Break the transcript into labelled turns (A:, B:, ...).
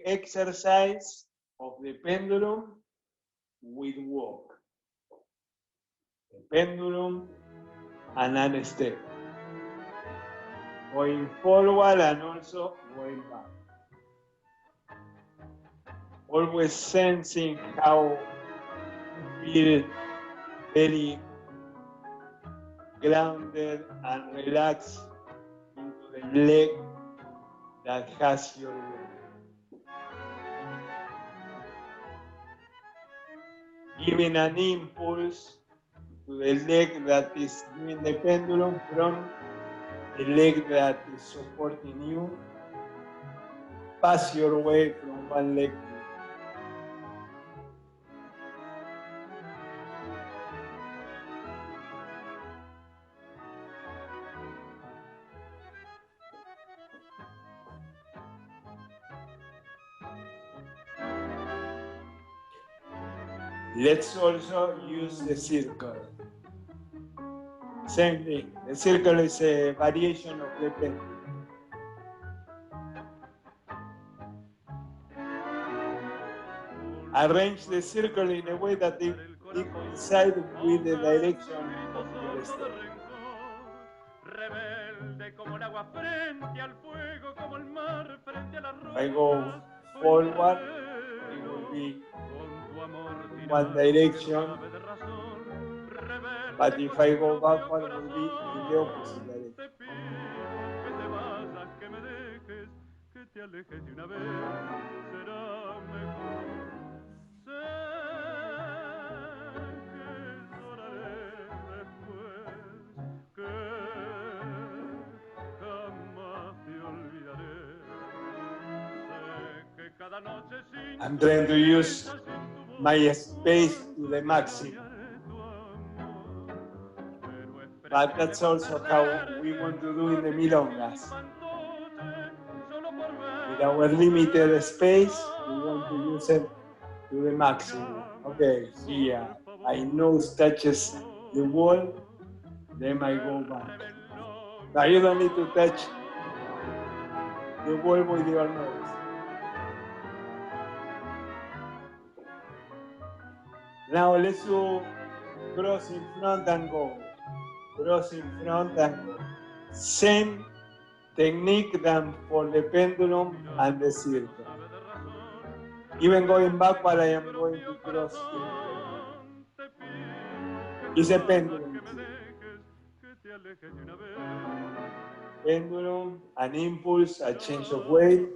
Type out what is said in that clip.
A: exercise of the pendulum with walk. The pendulum and an step. Going forward and also going back. Always sensing how you feel very grounded and relaxed into the leg that has your weight. Giving an impulse to the leg that is doing the pendulum from the leg that is supporting you. Pass your way from one leg to the other. Let's also use the circle. Same thing. The circle is a variation of the pendulum. Arrange the circle in a way that it coincides with the direction of your step. I go forward, it will be one direction, but if I go backward, it will be in the opposite direction. I'm trying to use my space to the maximum. But that's also how we want to do in the milongas. With our limited space, we want to use it to the maximum. Okay, here, my nose touches the wall, then I go back. Now you don't need to touch the wall with your nose. Now let's do cross in front and go. Cross in front and go. Same technique than for the pendulum and the circle. Even going backward, I am going to cross in front. It's a pendulum. Pendulum, an impulse, a change of weight.